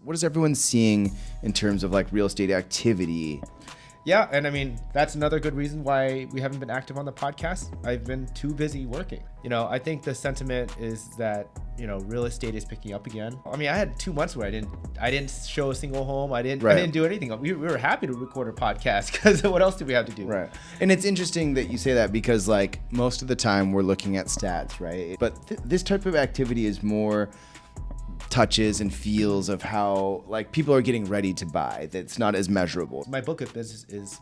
what is everyone seeing in terms of like real estate activity? Yeah, and I mean, that's another good reason why we haven't been active on the podcast. I've been too busy working. I think the sentiment is that, real estate is picking up again. I mean, I had 2 months where I didn't show a single home. I didn't do anything. We were happy to record a podcast because what else did we have to do? Right. And it's interesting that you say that because like most of the time we're looking at stats, right? But this type of activity is more touches and feels of how like people are getting ready to buy. That's not as measurable. My book of business is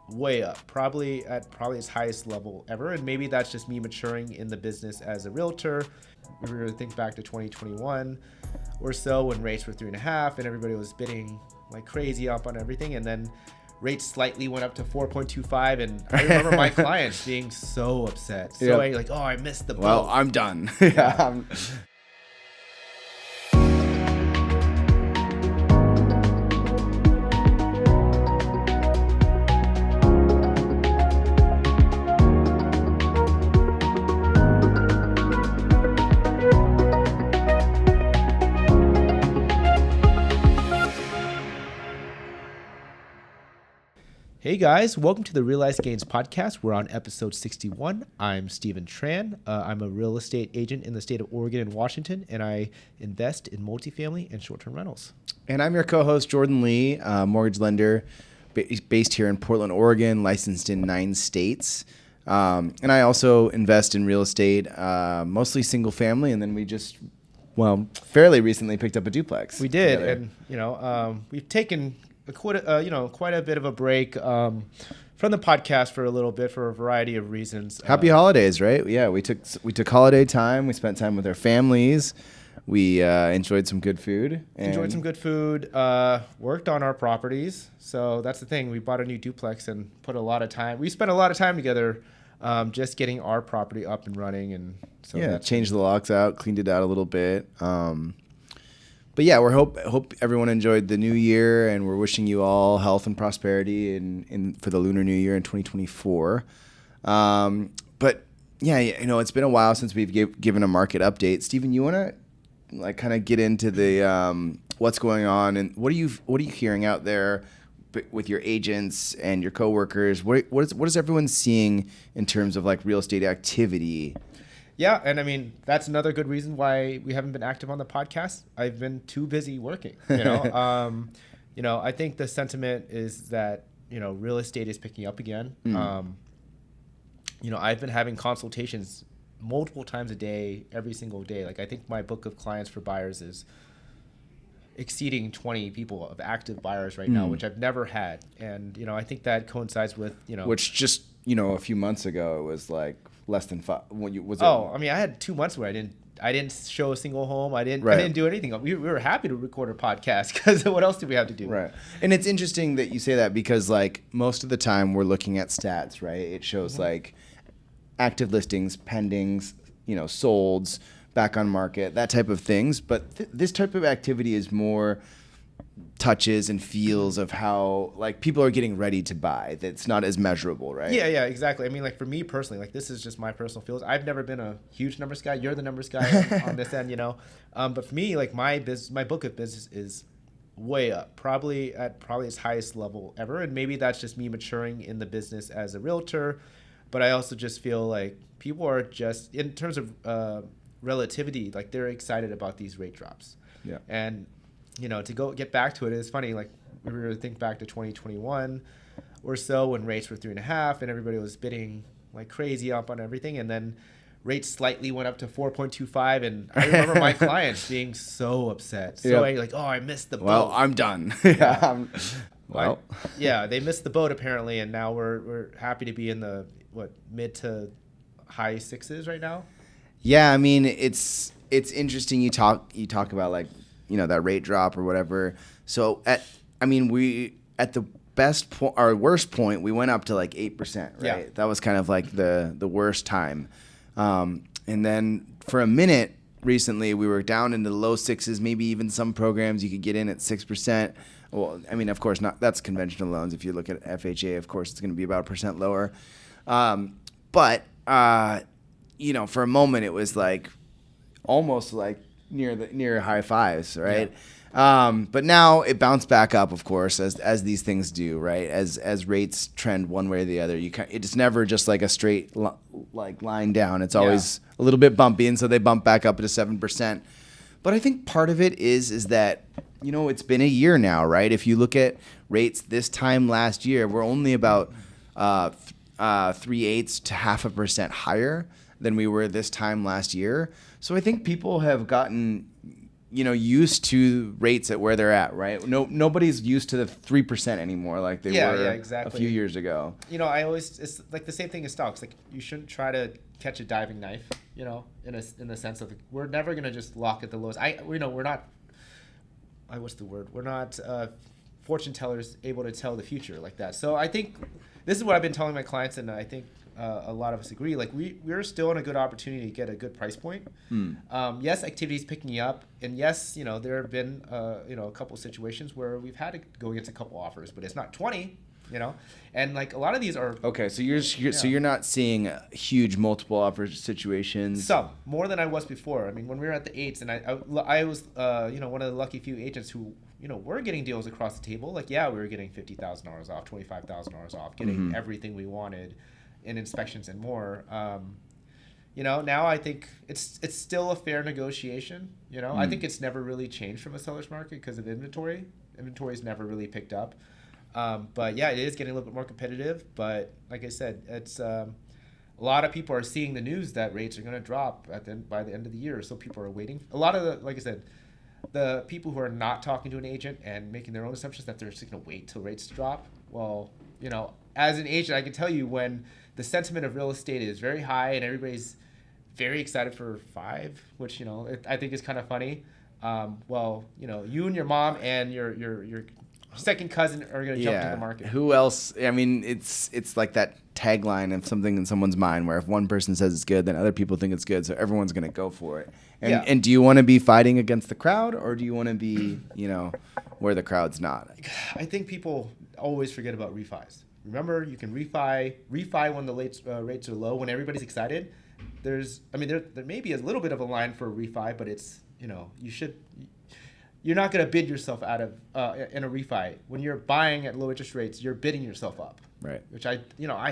way up, probably at its highest level ever, and maybe that's just me maturing in the business as a realtor. We were to think back to 2021 or so when rates were 3.5 and everybody was bidding like crazy up on everything, and then rates slightly went up to 4.25, and I remember my clients being so upset, angry, like, I missed the boat. Well, I'm done. Yeah. Hey guys, welcome to the Realized Gains podcast. We're on episode 61. I'm Stephen Tran. I'm a real estate agent in the state of Oregon and Washington, and I invest in multifamily and short-term rentals. And I'm your co-host, Jordan Lee, mortgage lender based here in Portland, Oregon, licensed in 9 states. And I also invest in real estate, mostly single family, and then we just fairly recently picked up a duplex. We did, together. And we've taken quite a bit of a break from the podcast for a little bit for a variety of reasons. Happy holidays, right? Yeah, we took holiday time. We spent time with our families. We enjoyed some good food. Worked on our properties. So that's the thing. We bought a new duplex and put a lot of time. We spent a lot of time together just getting our property up and running. And so changed the locks out, cleaned it out a little bit. But yeah, we hope everyone enjoyed the new year, and we're wishing you all health and prosperity for the Lunar New Year in 2024. But yeah, it's been a while since we've given a market update. Stephen, you want to like kind of get into the what's going on and what are you hearing out there with your agents and your coworkers? What is everyone seeing in terms of like real estate activity? Yeah, and I mean, that's another good reason why we haven't been active on the podcast. I've been too busy working, I think the sentiment is that, real estate is picking up again. I've been having consultations multiple times a day, every single day. Like, I think my book of clients for buyers is exceeding 20 people of active buyers right now, which I've never had. And, I think that coincides with, Which just, a few months ago, it was like less than 5. I mean, I had 2 months where I didn't show a single home. I didn't do anything. We were happy to record a podcast because what else did we have to do? Right. And it's interesting that you say that because like most of the time we're looking at stats, right? It shows like active listings, pendings, solds, back on market, that type of things. But this type of activity is more touches and feels of how like people are getting ready to buy. That's not as measurable, right? Yeah, exactly. I mean, like for me personally, like this is just my personal feels. I've never been a huge numbers guy. You're the numbers guy on this end, But for me, like my book of business is way up, probably at its highest level ever. And maybe that's just me maturing in the business as a realtor. But I also just feel like people are just, in terms of relativity, like they're excited about these rate drops. Yeah. And to get back to it, it's funny, like we were to think back to 2021 or so when rates were 3.5 and everybody was bidding like crazy up on everything, and then rates slightly went up to 4.25, and I remember my clients being so upset, angry, like, I missed the boat. Well, I'm done. They missed the boat apparently, and now we're happy to be in the mid to high 6s right now. Yeah, I mean, it's interesting. You talk about like that rate drop or whatever. So at the best point or worst point, we went up to like 8%, right? Yeah. That was kind of like the worst time. And then for a minute recently, we were down into the low 6s, maybe even some programs you could get in at 6%. Well, I mean, of course not. That's conventional loans. If you look at FHA, of course, it's going to be about 1% lower. But for a moment, it was like almost like near high 5s, right? But now it bounced back up, of course, as these things do, right? As rates trend one way or the other, it's never just like a straight like line down. It's always a little bit bumpy, and so they bump back up to 7%. But I think part of it is that, it's been a year now, right? If you look at rates this time last year, we're only about 3/8 to 0.5% higher than we were this time last year. So I think people have gotten used to rates at where they're at, right? Nobody's used to the 3% anymore like they were exactly. a few years ago. It's like the same thing as stocks. Like, you shouldn't try to catch a diving knife, in the sense of, we're never going to just lock at the lowest. We're not, what's the word? We're not fortune tellers able to tell the future like that. So I think this is what I've been telling my clients, and I think a lot of us agree. Like, we're still in a good opportunity to get a good price point. Yes, activity is picking up, and yes, there have been a couple situations where we've had to go against a couple offers, but it's not 20. And like, a lot of these are okay. So you're not seeing huge multiple offer situations. Some more than I was before. I mean, when we were at the 8s, and I was one of the lucky few agents who were getting deals across the table. Like, we were getting $50,000 off, $25,000 off, getting everything we wanted in inspections and more. Now I think it's still a fair negotiation. I think it's never really changed from a seller's market because of inventory. Inventory's never really picked up. But yeah, it is getting a little bit more competitive. But like I said, it's a lot of people are seeing the news that rates are going to drop by the end of the year. So people are waiting. A lot of like I said, the people who are not talking to an agent and making their own assumptions that they're just going to wait till rates drop. Well, as an agent, I can tell you, when the sentiment of real estate is very high and everybody's very excited for 5, which I think is kind of funny. You and your mom and your second cousin are going to jump into the market. Who else? I mean, it's like that tagline of something in someone's mind where if one person says it's good, then other people think it's good, so everyone's going to go for it. And do you want to be fighting against the crowd, or do you want to be, where the crowd's not? I think people always forget about refis. Remember, you can refi when the rates are low, when everybody's excited. There may be a little bit of a line for a refi, but it's, you're not going to bid yourself out of in a refi. When you're buying at low interest rates, you're bidding yourself up. Right. Which I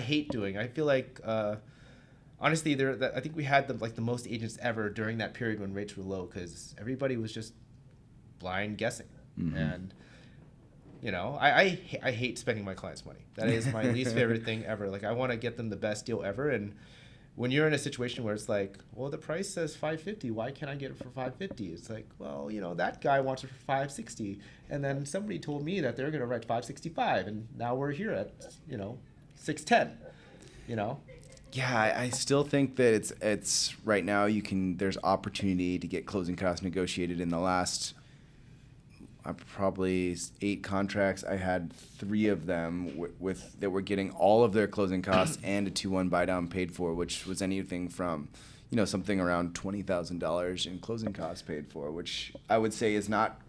hate doing. I feel like honestly, I think we had the most agents ever during that period when rates were low, because everybody was just blind guessing. Mm-hmm. And I hate spending my clients' money. That is my least favorite thing ever. Like, I want to get them the best deal ever. And when you're in a situation where it's like, well, the price says $550, why can't I get it for $550? It's like, well, that guy wants it for $560, and then somebody told me that they're going to write $565, and now we're here at $610. Yeah, I still think that it's right now there's opportunity to get closing costs negotiated. In the last probably 8 contracts, I had 3 of them that were getting all of their closing costs and a 2-1 buy down paid for, which was anything from something around $20,000 in closing costs paid for, which I would say is not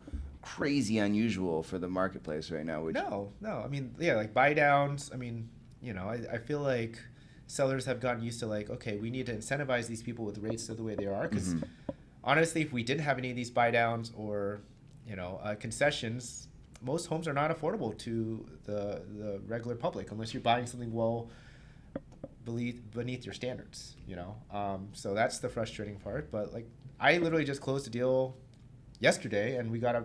crazy unusual for the marketplace right now. No. I mean, yeah, like buy downs. I mean, I feel like sellers have gotten used to, like, okay, we need to incentivize these people with rates the way they are, because honestly, if we didn't have any of these buy downs or concessions, most homes are not affordable to the regular public unless you're buying something beneath your standards. So that's the frustrating part. But like, I literally just closed a deal yesterday, and we got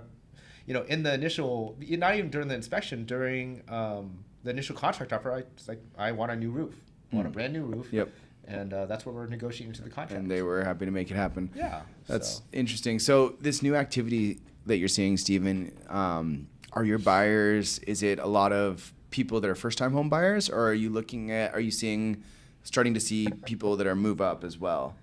in the initial, not even during the inspection, during the initial contract offer, I was like, I want a new roof. I want a brand new roof. Yep. And that's what we're negotiating to the contract. And they were happy to make it happen. Yeah. That's interesting. So this new activity that you're seeing, Stephen, are your buyers, is it a lot of people that are first-time home buyers, or are you starting to see people that are move up as well?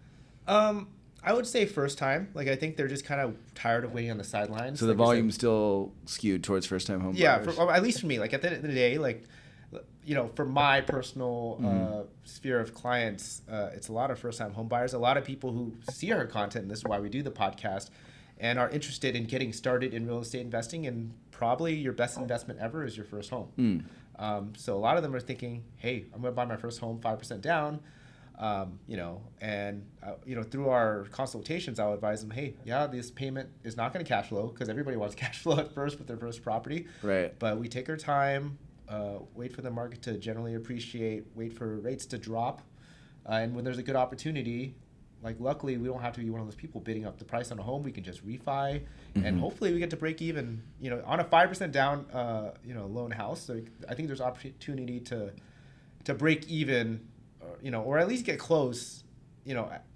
I would say first time. Like, I think they're just kind of tired of waiting on the sidelines. So the volume's still skewed towards first-time home buyers? Yeah, at least for me. Like, at the end of the day, like, for my personal sphere of clients, it's a lot of first-time home buyers, a lot of people who see our content, and this is why we do the podcast, and are interested in getting started in real estate investing, and probably your best investment ever is your first home. So a lot of them are thinking, hey, I'm going to buy my first home 5% down. And through our consultations, I'll advise them, hey, yeah, this payment is not going to cash flow because everybody wants cash flow at first with their first property. Right. But we take our time, wait for the market to generally appreciate, wait for rates to drop. And when there's a good opportunity, like luckily we don't have to be one of those people bidding up the price on a home. We can just refi, and hopefully we get to break even. On a 5% down, loan house. So I think there's opportunity to break even, or at least get close,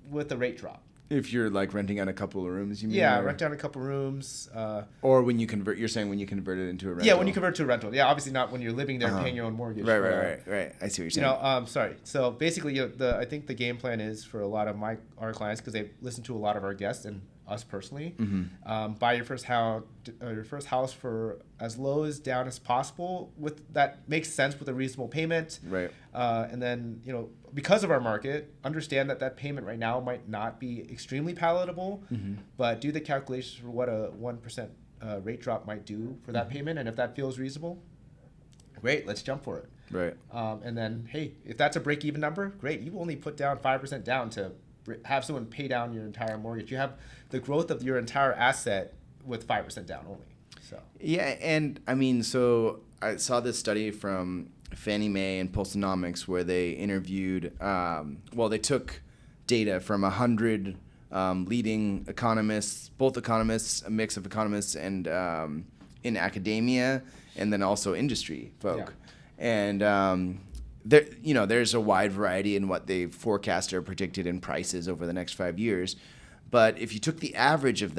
with the rate drop. If you're like renting out a couple of rooms, you mean? Yeah, rent out a couple rooms. Or when you convert, you're saying when you convert it into a rental. Yeah, when you convert to a rental. Yeah, obviously not when you're living there and paying your own mortgage. Right. I see what you're saying. Sorry. So basically, I think the game plan is for a lot of our clients, because they've listened to a lot of our guests and us personally, buy your first house for as low as down as possible. With that makes sense with a reasonable payment. Right. And then because of our market, understand that payment right now might not be extremely palatable, but do the calculations for what a 1% rate drop might do for that payment, and if that feels reasonable, great, let's jump for it. Right. And then, hey, if that's a break-even number, great. You only put down 5% down to have someone pay down your entire mortgage. You have the growth of your entire asset with 5% down only. So yeah, and I mean, so I saw this study from Fannie Mae and Pulsonomics where they interviewed, they took data from 100 leading economists, both economists, a mix of economists and in academia, and then also industry folk. Yeah. And there's a wide variety in what they forecast or predicted in prices over the next 5 years. But if you took the average of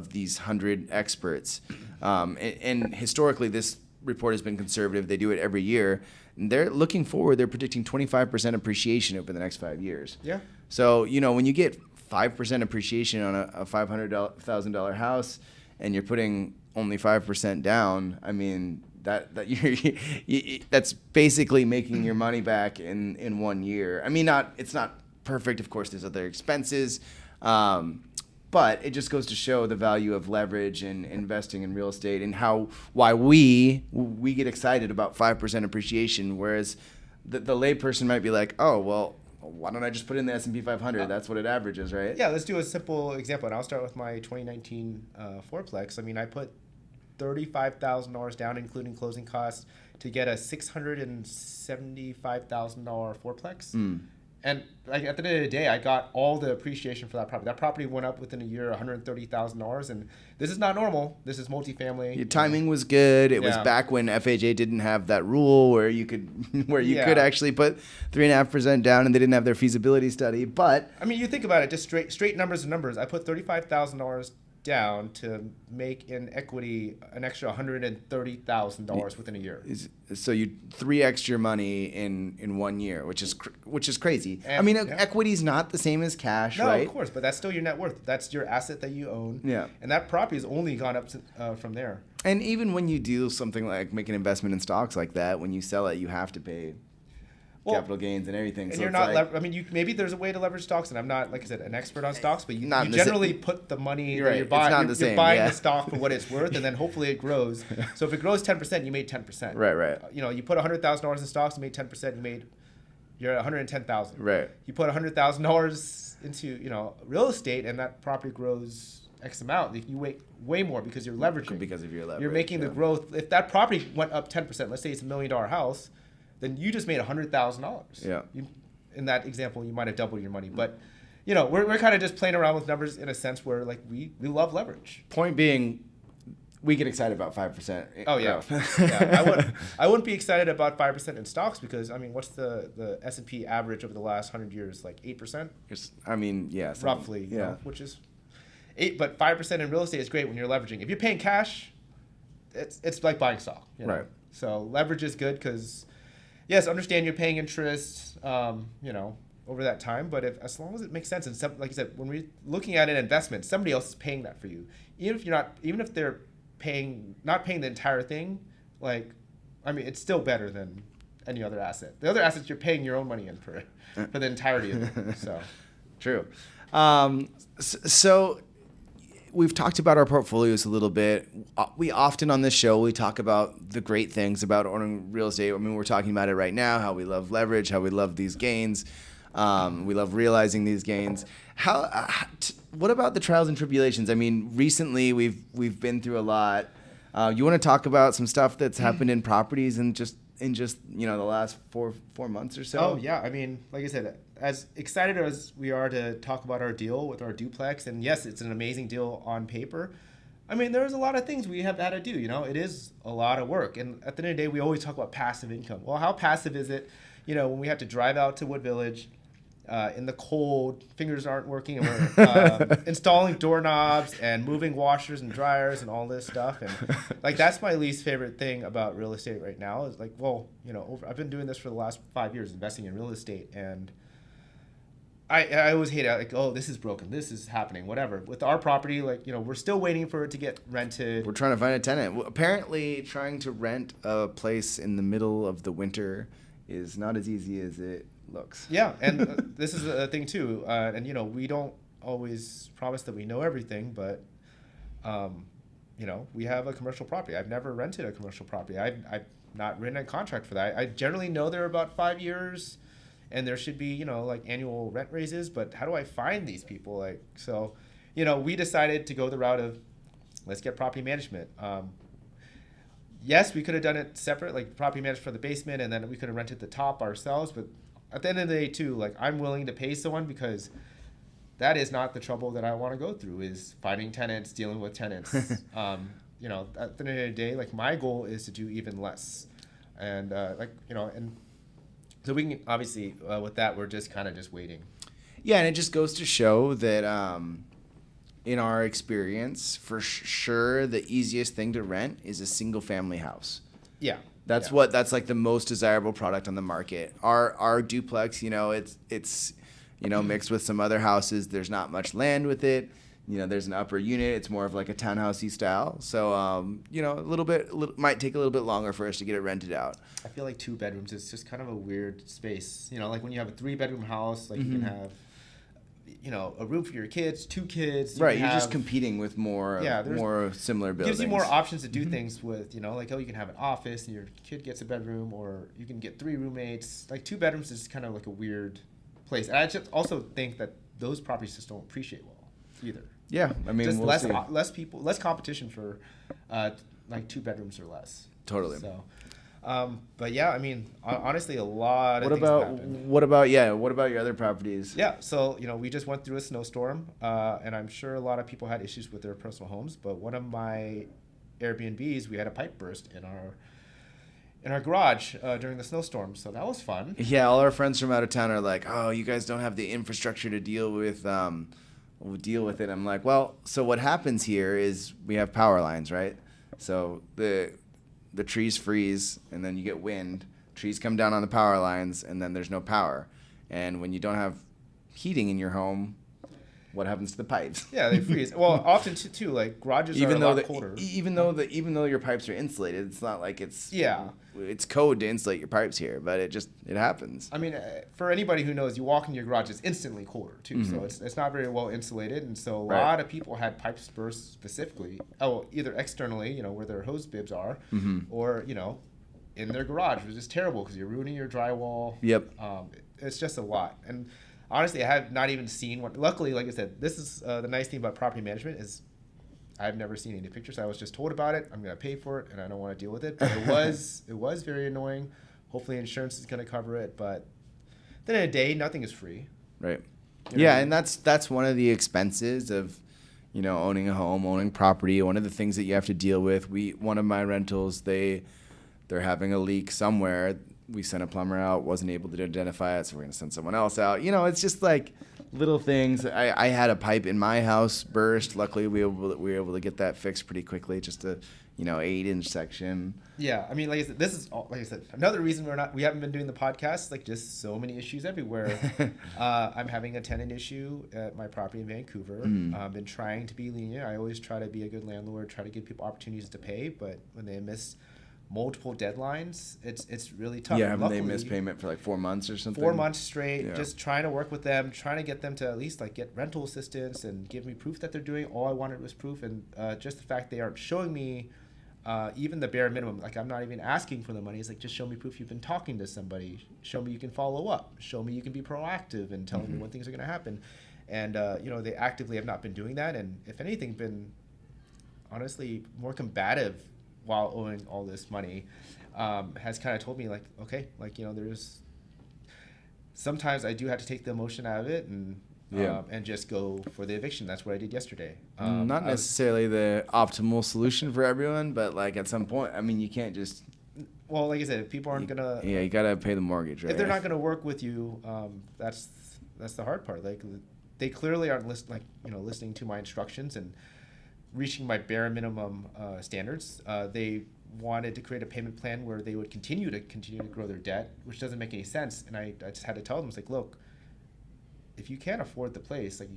these 100 experts, and historically this report has been conservative, they do it every year, and they're looking forward, they're predicting 25% appreciation over the next 5 years. Yeah. So, when you get 5% appreciation on a $500,000 house and you're putting only 5% down, I mean, that's basically making your money back in 1 year. I mean, it's not perfect, of course, there's other expenses, but it just goes to show the value of leverage and investing in real estate and why we get excited about 5% appreciation, whereas the layperson might be like, oh, well, why don't I just put in the S&P 500? That's what it averages, right? Yeah, let's do a simple example, and I'll start with my 2019 fourplex. I mean, I put $35,000 down, including closing costs, to get a $675,000 fourplex. And like at the end of the day, I got all the appreciation for that property. That property went up within a year, $130,000, and this is not normal. This is multifamily. Your timing was good. It was back when FHA didn't have that rule where you could actually put 3.5% down, and they didn't have their feasibility study. But I mean, you think about it, just straight numbers and numbers. I put $35,000 down to make in equity an extra $130,000 within a year. So you 3x your money in 1 year, which is crazy. And, I mean, equity is not the same as cash, right? No, of course, but that's still your net worth. That's your asset that you own. Yeah. And that property has only gone up from there. And even when you do something like make an investment in stocks like that, when you sell it, you have to pay capital gains and everything. And so you're not. Maybe there's a way to leverage stocks, and I'm not, like I said, an expert on stocks, but you generally put the money you're buying. You're buying the stock for what it's worth, and then hopefully it grows. So if it grows 10%, you made 10%. Right. You put $100,000 in stocks, you made 10%. You're at $110,000. Right. You put $100,000 into real estate, and that property grows X amount. You make way more because you're leveraging. Because of your leverage. You're making the growth. If that property went up 10%, let's say it's $1 million house, then you just made $100,000. Yeah. In that example, you might have doubled your money, but we're kind of just playing around with numbers in a sense where like we love leverage. Point being, we get excited about 5%. Oh yeah. Yeah. I wouldn't be excited about 5% in stocks because I mean, what's the S&P average over the last 100 years? Like 8%. I mean, yeah. Roughly. Which is 8, but 5% in real estate is great when you're leveraging. If you're paying cash, it's like buying stock. Right. So leverage is good because. Yes, understand you're paying interest, over that time, but as long as it makes sense, and like you said, when we're looking at an investment, somebody else is paying that for you. Even if they're not paying the entire thing, it's still better than any other asset. The other assets you're paying your own money in for the entirety of it. So, true. So we've talked about our portfolios a little bit. We often on this show, we talk about the great things about owning real estate. I mean, we're talking about it right now, how we love leverage, how we love these gains. We love realizing these gains. What about the trials and tribulations? I mean, recently we've been through a lot. You want to talk about some stuff that's happened in properties and just the last four months or so? Oh yeah, I mean, like I said, as excited as we are to talk about our deal with our duplex, and yes, it's an amazing deal on paper. I mean, there's a lot of things we have had to do. It is a lot of work, and at the end of the day, we always talk about passive income. Well, how passive is it? When we have to drive out to Wood Village in the cold, fingers aren't working, and we're installing doorknobs and moving washers and dryers and all this stuff. And like that's my least favorite thing about real estate right now is like, well, I've been doing this for the last 5 years, investing in real estate, and I always hate it. Like, oh, this is broken. This is happening. Whatever. With our property, like, we're still waiting for it to get rented. We're trying to find a tenant. Well, apparently, trying to rent a place in the middle of the winter is not as easy as it looks. Yeah, and this is a thing too. And we don't always promise that we know everything, but we have a commercial property. I've never rented a commercial property. I've not written a contract for that. I generally know they're about 5 years. And there should be, like annual rent raises, but how do I find these people? We decided to go the route of let's get property management. Yes, we could have done it separate, like property management for the basement, and then we could have rented the top ourselves. But at the end of the day, too, like I'm willing to pay someone because that is not the trouble that I want to go through is finding tenants, dealing with tenants. At the end of the day, like my goal is to do even less. And and so we can obviously with that we're just kind of just waiting. Yeah, and it just goes to show that in our experience, for sure, the easiest thing to rent is a single family house. Yeah, that's like the most desirable product on the market. Our duplex, it's mixed with some other houses. There's not much land with it. There's an upper unit. It's more of like a townhousey style. So, might take a little bit longer for us to get it rented out. I feel like 2 bedrooms is just kind of a weird space. Like when you have a 3-bedroom house, like you can have, a room for your kids, 2 kids. Right, you're just competing with more similar buildings. Gives you more options to do things with, you can have an office and your kid gets a bedroom, or you can get 3 roommates. Like 2 bedrooms is kind of like a weird place. And I just also think that those properties just don't appreciate well either. Yeah, I mean, just we'll less people, less competition for like 2 bedrooms or less. Totally. So, but yeah, I mean, honestly, a lot of things happened. What about your other properties? Yeah, so we just went through a snowstorm, and I'm sure a lot of people had issues with their personal homes. But one of my Airbnbs, we had a pipe burst in our garage during the snowstorm, so that was fun. Yeah, all our friends from out of town are like, "Oh, you guys don't have the infrastructure to deal with." We'll deal with it. I'm like, well, so what happens here is we have power lines, right? So the trees freeze, and then you get wind. Trees come down on the power lines, and then there's no power. And when you don't have heating in your home, what happens to the pipes? Yeah, they freeze. Well, often too, like garages are a lot colder. Even though your pipes are insulated, it's not like it's code to insulate your pipes here, but it happens. I mean, for anybody who knows, you walk in your garage, it's instantly colder too. Mm-hmm. So it's not very well insulated, and so a lot of people had pipes burst specifically. Oh, either externally, where their hose bibs are, or in their garage, which is terrible because you're ruining your drywall. Yep. It's just a lot. And honestly, I have not even seen one. Luckily, like I said, this is the nice thing about property management is I've never seen any pictures. I was just told about it. I'm going to pay for it, and I don't want to deal with it. But it was very annoying. Hopefully, insurance is going to cover it. But at the end of the day, nothing is free. Right. And that's one of the expenses of owning a home, owning property. One of the things that you have to deal with. One of my rentals, they're having a leak somewhere. We sent a plumber out, wasn't able to identify it, so we're going to send someone else out. It's just like little things. I had a pipe in my house burst. Luckily, we were able to get that fixed pretty quickly, just a 8-inch section. Yeah, I mean, like I said, this is another reason we haven't been doing the podcast. Like, just so many issues everywhere. I'm having a tenant issue at my property in Vancouver. I've been trying to be lenient. I always try to be a good landlord, try to give people opportunities to pay, but when they miss multiple deadlines, it's really tough. Yeah, they missed payment for like 4 months or something. 4 months straight, just trying to work with them, trying to get them to at least like get rental assistance and give me proof that they're doing. All I wanted was proof, and just the fact they aren't showing me even the bare minimum, like I'm not even asking for the money. It's like, just show me proof you've been talking to somebody. Show me you can follow up. Show me you can be proactive and tell me when things are going to happen. And, they actively have not been doing that. And if anything, been honestly more combative while owing all this money. Has kind of told me like, okay, like, there's sometimes I do have to take the emotion out of it and just go for the eviction. That's what I did yesterday. Not necessarily the optimal solution for everyone, but like at some point, I mean, you can't just. Well, like I said, if people aren't gonna. Yeah, you gotta pay the mortgage, right? If they're not gonna work with you, that's the hard part. Like they clearly aren't listening to my instructions and reaching my bare minimum standards. They wanted to create a payment plan where they would continue to grow their debt, which doesn't make any sense. And I just had to tell them, it's like, look, if you can't afford the place, like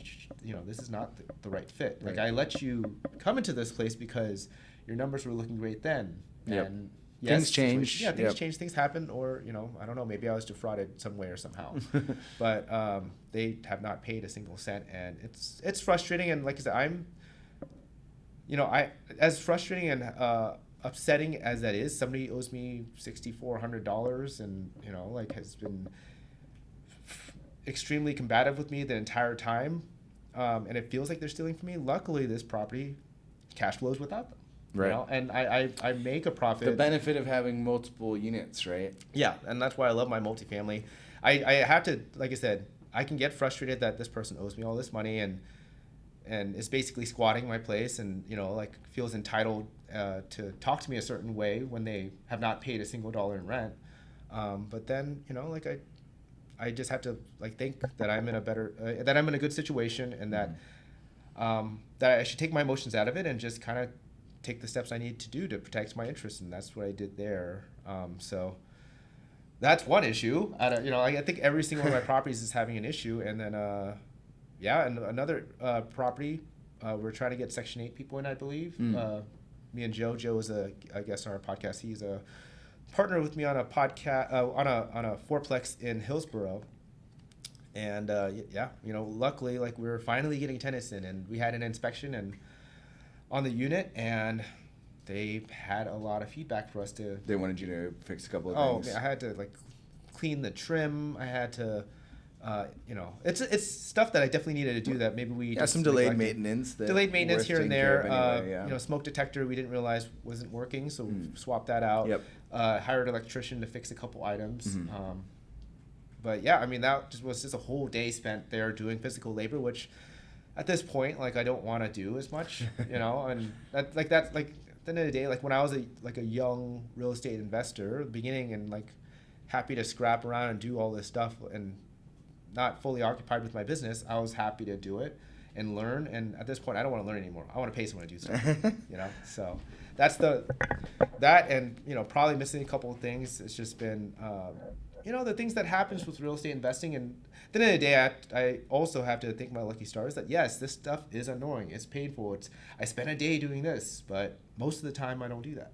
this is not the right fit. Like I let you come into this place because your numbers were looking great then. Yep. And yes, things change. Yeah, things change, things happen, or I don't know, maybe I was defrauded some way or somehow. But they have not paid a single cent, and it's frustrating. And like I said, I'm as frustrating and upsetting as that is, somebody owes me $6,400 and has been extremely combative with me the entire time, and it feels like they're stealing from me. Luckily, this property cash flows without them, right? And I make a profit. The benefit of having multiple units, right? Yeah, and that's why I love my multifamily. I have to, like I said, I can get frustrated that this person owes me all this money and is basically squatting my place and feels entitled to talk to me a certain way when they have not paid a single dollar in rent. But then I just have to think that I'm in a good situation, and that I should take my emotions out of it and just kind of take the steps I need to do to protect my interests, and that's what I did there. So that's one issue. I think every single one of my properties is having an issue, and then and another property, we're trying to get Section 8 people in, I believe. Me and Joe is a guest on our podcast. He's a partner with me on a podcast on a fourplex in Hillsborough, and luckily, we were finally getting tenants in, and we had an inspection and on the unit, and they had a lot of feedback for us to. They wanted you to fix a couple of things. Oh, man, I had to clean the trim. I had to. It's stuff that I definitely needed to do that maybe we some delayed maintenance. Delayed maintenance here and there. Anyway, smoke detector we didn't realize wasn't working, so we swapped that out. Yep. Hired an electrician to fix a couple items. But that was just a whole day spent there doing physical labor, which at this point I don't want to do as much, and at the end of the day, when I was a young real estate investor at the beginning and happy to scrap around and do all this stuff and not fully occupied with my business, I was happy to do it and learn. And at this point, I don't want to learn anymore. I want to pay someone to do something, So that's and probably missing a couple of things. It's just been, the things that happens with real estate investing. And at the end of the day, I also have to thank my lucky stars that yes, this stuff is annoying. It's painful. I spent a day doing this, but most of the time I don't do that.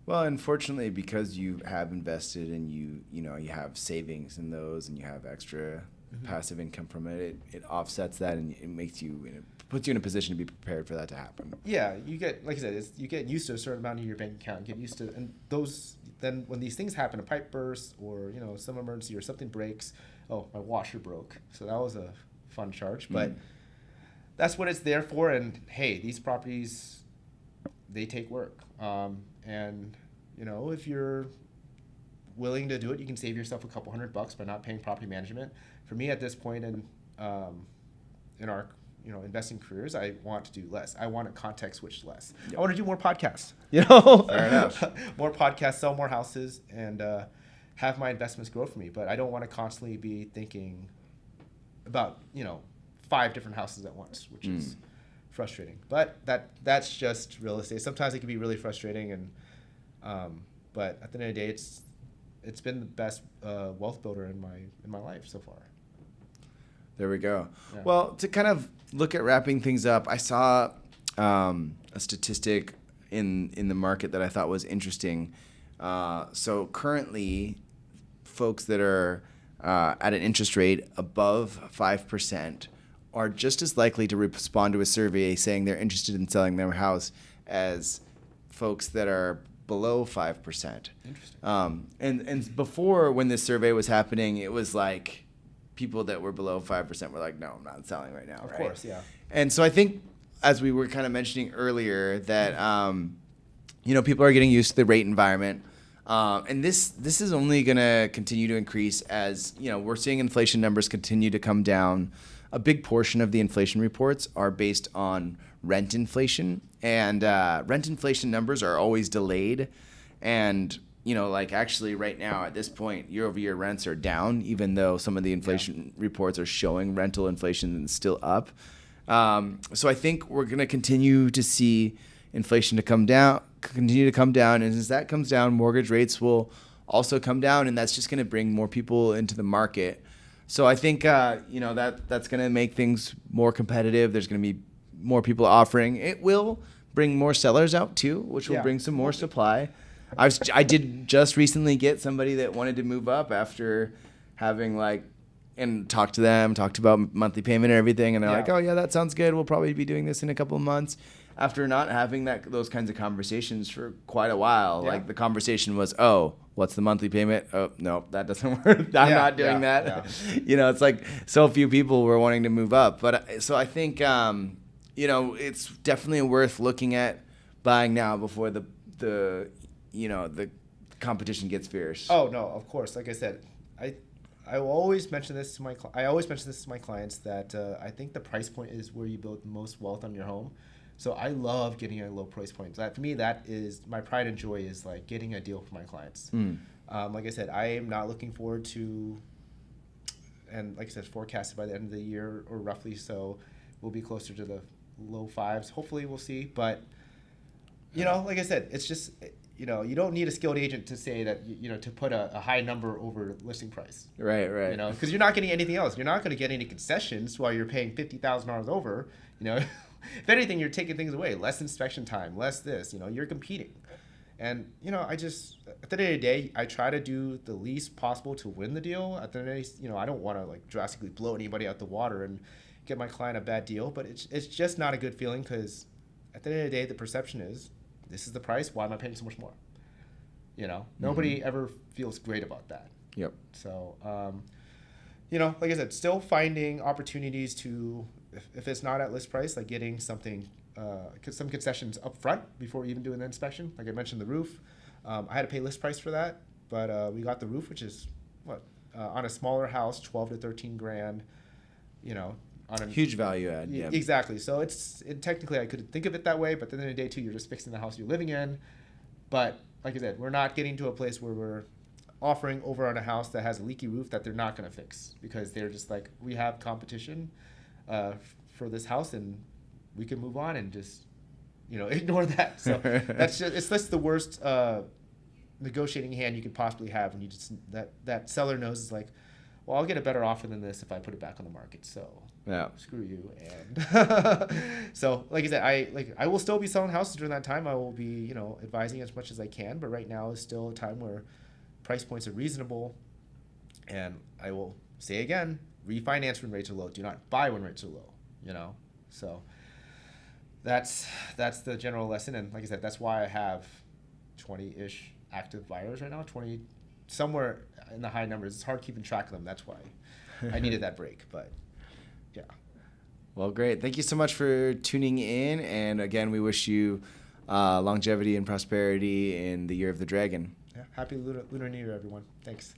Well, unfortunately, because you have invested and you have savings in those and you have extra passive income from it, it offsets that and it puts you in a position to be prepared for that to happen. Yeah, you get, like I said, you get used to a certain amount of your bank account. Get used to, and then when these things happen, a pipe bursts or some emergency or something breaks. Oh, my washer broke, so that was a fun charge. But that's what it's there for. And hey, these properties, they take work. And if you're willing to do it, you can save yourself a couple $100 by not paying property management. For me, at this point in our investing careers, I want to do less. I want to context switch less. Yep. I want to do more podcasts. Fair enough. More podcasts, sell more houses, and have my investments grow for me. But I don't want to constantly be thinking about 5 different houses at once, which is frustrating. But that's just real estate. Sometimes it can be really frustrating, and but at the end of the day, it's been the best wealth builder in my life so far. There we go. Yeah. Well, to kind of look at wrapping things up, I saw a statistic in the market that I thought was interesting. So currently, folks that are at an interest rate above 5% are just as likely to respond to a survey saying they're interested in selling their house as folks that are below 5%. Interesting. And before, when this survey was happening, it was like people that were below 5% were like, no, I'm not selling right now. Of course, yeah. And so I think, as we were kind of mentioning earlier, that people are getting used to the rate environment. And this is only going to continue to increase as, we're seeing inflation numbers continue to come down. A big portion of the inflation reports are based on rent inflation, and rent inflation numbers are always delayed. And, actually right now at this point, year-over-year rents are down, even though some of the inflation reports are showing rental inflation is still up. So I think we're going to continue to see inflation continue to come down. And as that comes down, mortgage rates will also come down, and that's just going to bring more people into the market. So I think, that's going to make things more competitive. There's going to be more people offering. It will bring more sellers out too, which will bring some more supply. I did just recently get somebody that wanted to move up after having and talked about monthly payment and everything. And they're like, oh yeah, that sounds good. We'll probably be doing this in a couple of months. After not having those kinds of conversations for quite a while, the conversation was, oh, what's the monthly payment? Oh, no, that doesn't work. I'm not doing that. Yeah. It's like so few people were wanting to move up. But so I think, it's definitely worth looking at buying now before the competition gets fierce. Oh no, of course. Like I said, I will always mention this to my clients that I think the price point is where you build the most wealth on your home. So I love getting a low price point. For me, that is my pride and joy, is getting a deal for my clients. Like I said, I am not looking forward to, and like I said, forecasted by the end of the year or roughly so, we'll be closer to the low fives. Hopefully we'll see. But, like I said, it's just, you don't need a skilled agent to say that, to put a high number over listing price. Right. Because you're not getting anything else. You're not going to get any concessions while you're paying $50,000 over, If anything, you're taking things away. Less inspection time, less this, you're competing. And, I just, at the end of the day, I try to do the least possible to win the deal. At the end of the day, I don't want to drastically blow anybody out the water and get my client a bad deal. But it's just not a good feeling, because at the end of the day, the perception is, this is the price. Why am I paying so much more? Nobody ever feels great about that. Yep. So, like I said, still finding opportunities to, if it's not at list price, getting something, some concessions up front before even doing the inspection. Like I mentioned, the roof. I had to pay list price for that, but we got the roof, which is on a smaller house, 12 to 13 grand. On a huge value add. Yeah. Exactly. So technically I could think of it that way, but at the end of the day too, you're just fixing the house you're living in. But like I said, we're not getting to a place where we're offering over on a house that has a leaky roof that they're not going to fix, because they're just we have competition for this house, and we can move on and just ignore that. So it's just the worst negotiating hand you could possibly have, when you just that seller knows is well, I'll get a better offer than this if I put it back on the market. So screw you. And so like I said, I will still be selling houses during that time. I will be advising as much as I can, but right now is still a time where price points are reasonable. And I will say again, refinance when rates are low. Do not buy when rates are low. So that's the general lesson. And like I said, that's why I have 20-ish active buyers right now. 20, somewhere in the high numbers. It's hard keeping track of them. That's why I needed that break. But yeah. Well, great. Thank you so much for tuning in. And again, we wish you longevity and prosperity in the year of the dragon. Yeah. Happy Lunar New Year, everyone. Thanks.